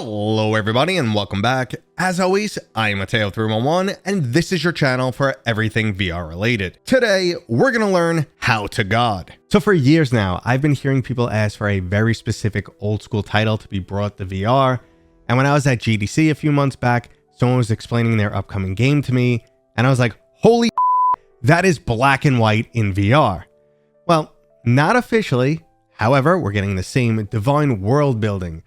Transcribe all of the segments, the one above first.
Hello everybody and welcome back. As always, I am Mateo311 and this is your channel for everything VR related. Today, we're going to learn how to God. So for years now, I've been hearing people ask for a very specific old school title to be brought to VR. And when I was at GDC a few months back, someone was explaining their upcoming game to me and I was like, holy that is Black and White in VR. Well, not officially. However, we're getting the same divine world building,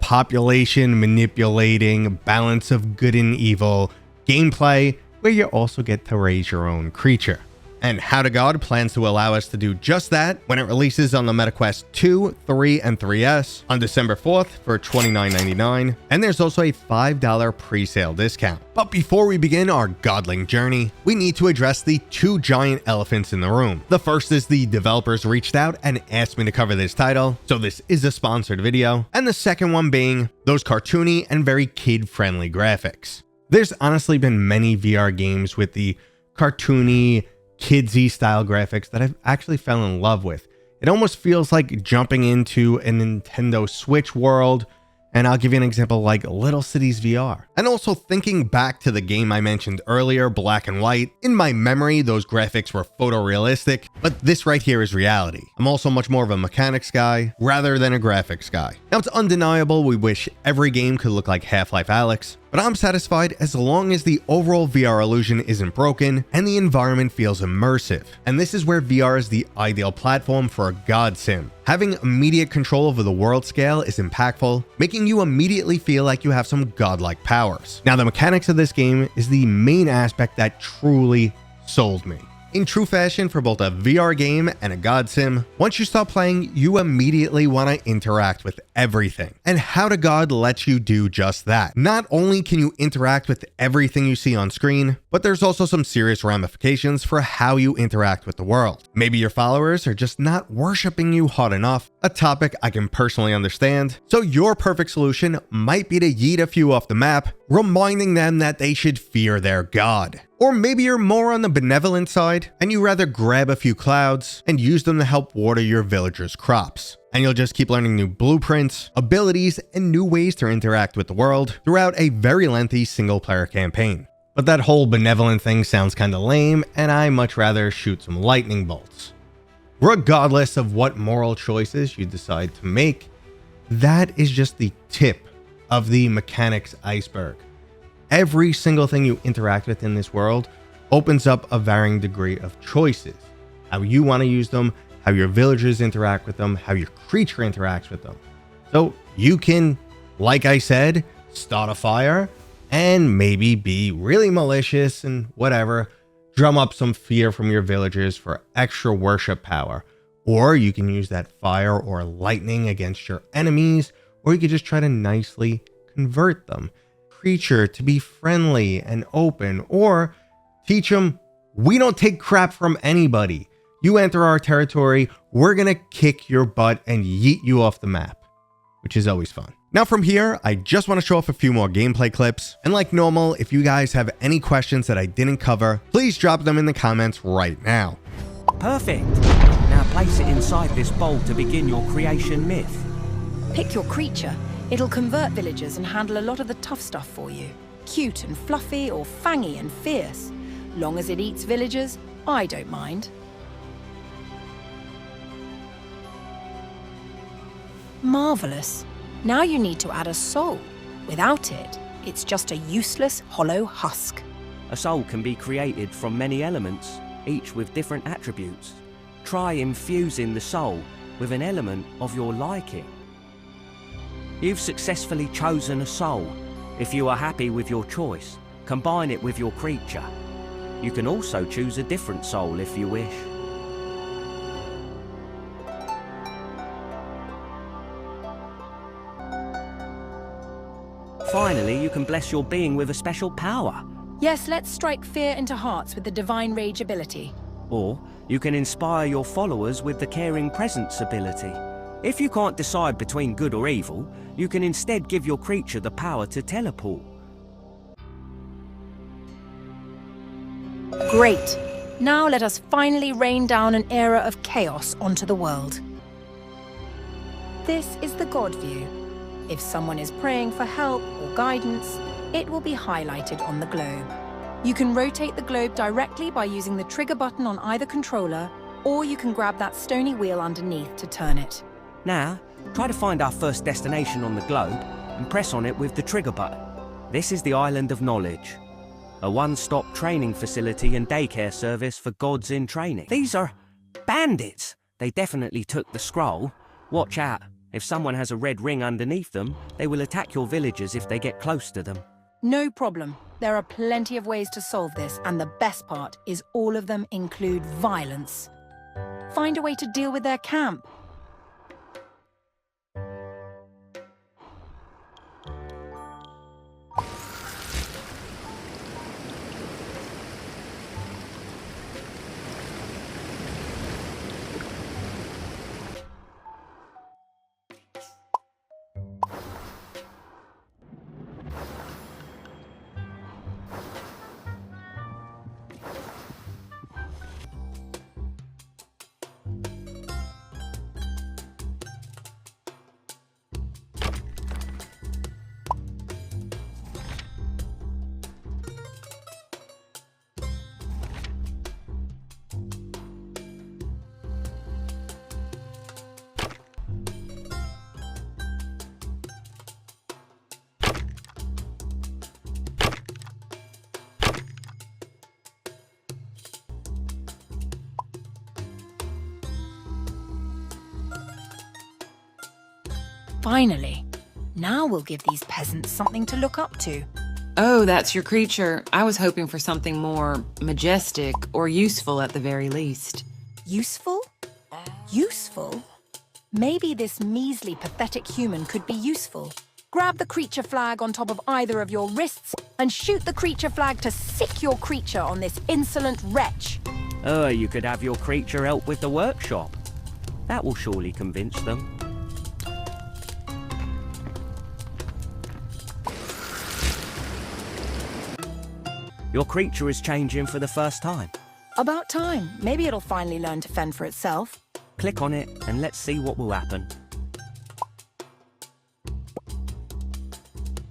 population manipulating, balance of good and evil gameplay, where you also get to raise your own creature. And How to God plans to allow us to do just that when it releases on the MetaQuest 2, 3, and 3S on December 4th for $29.99. And there's also a $5 pre-sale discount. But before we begin our godling journey, we need to address the two giant elephants in the room. The first is the developers reached out and asked me to cover this title, so this is a sponsored video. And the second one being those cartoony and very kid-friendly graphics. There's honestly been many VR games with the cartoony, kidsy style graphics that I've actually fell in love with. It almost feels like jumping into a Nintendo Switch world, and I'll give you an example like Little Cities VR. And also thinking back to the game I mentioned earlier, Black and White, in my memory those graphics were photorealistic, but this right here is reality. I'm also much more of a mechanics guy rather than a graphics guy. Now it's undeniable we wish every game could look like Half-Life Alyx, but I'm satisfied as long as the overall VR illusion isn't broken and the environment feels immersive. And this is where VR is the ideal platform for a God sim. Having immediate control over the world scale is impactful, making you immediately feel like you have some godlike powers. Now the mechanics of this game is the main aspect that truly sold me. In true fashion for both a VR game and a God sim, once you start playing, you immediately want to interact with everything. And How to God lets you do just that. Not only can you interact with everything you see on screen, but there's also some serious ramifications for how you interact with the world. Maybe your followers are just not worshiping you hard enough, a topic I can personally understand. So your perfect solution might be to yeet a few off the map, reminding them that they should fear their God. Or maybe you're more on the benevolent side and you rather grab a few clouds and use them to help water your villagers' crops. And you'll just keep learning new blueprints, abilities, and new ways to interact with the world throughout a very lengthy single-player campaign. But that whole benevolent thing sounds kinda lame, and I much rather shoot some lightning bolts. Regardless of what moral choices you decide to make, that is just the tip of the mechanics iceberg. Every single thing you interact with in this world opens up a varying degree of choices. How you want to use them, how your villagers interact with them, how your creature interacts with them. So you can, like I said, start a fire and maybe be really malicious and whatever, drum up some fear from your villagers for extra worship power. Or you can use that fire or lightning against your enemies, or you could just try to nicely convert them. Creature to be friendly and open, or teach them we don't take crap from anybody. You enter our territory, we're gonna kick your butt and yeet you off the map, which is always fun. Now from here, I just want to show off a few more gameplay clips, and like normal, if you guys have any questions that I didn't cover, please drop them in the comments right now. Perfect. Now place it inside this bowl to begin your creation myth. Pick your creature. It'll convert villagers and handle a lot of the tough stuff for you. Cute and fluffy or fangy and fierce. Long as it eats villagers, I don't mind. Marvelous. Now you need to add a soul. Without it, it's just a useless, hollow husk. A soul can be created from many elements, each with different attributes. Try infusing the soul with an element of your liking. You've successfully chosen a soul. If you are happy with your choice, combine it with your creature. You can also choose a different soul if you wish. Finally, you can bless your being with a special power. Yes, let's strike fear into hearts with the Divine Rage ability. Or you can inspire your followers with the Caring Presence ability. If you can't decide between good or evil, you can instead give your creature the power to teleport. Great. Now let us finally rain down an era of chaos onto the world. This is the God view. If someone is praying for help or guidance, it will be highlighted on the globe. You can rotate the globe directly by using the trigger button on either controller, or you can grab that stony wheel underneath to turn it. Now, try to find our first destination on the globe and press on it with the trigger button. This is the Island of Knowledge, a one-stop training facility and daycare service for gods in training. These are bandits. They definitely took the scroll. Watch out. If someone has a red ring underneath them, they will attack your villagers if they get close to them. No problem. There are plenty of ways to solve this, and the best part is all of them include violence. Find a way to deal with their camp. Finally. Now we'll give these peasants something to look up to. Oh, that's your creature. I was hoping for something more majestic or useful at the very least. Useful? Useful? Maybe this measly, pathetic human could be useful. Grab the creature flag on top of either of your wrists and shoot the creature flag to sick your creature on this insolent wretch. You could have your creature help with the workshop. That will surely convince them. Your creature is changing for the first time. About time. Maybe it'll finally learn to fend for itself. Click on it and let's see what will happen.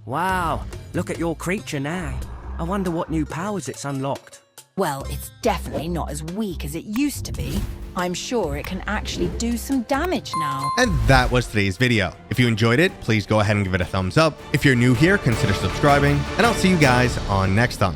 Wow, look at your creature now. I wonder what new powers it's unlocked. Well, it's definitely not as weak as it used to be. I'm sure it can actually do some damage now. And that was today's video. If you enjoyed it, please go ahead and give it a thumbs up. If you're new here, consider subscribing, and I'll see you guys on next time.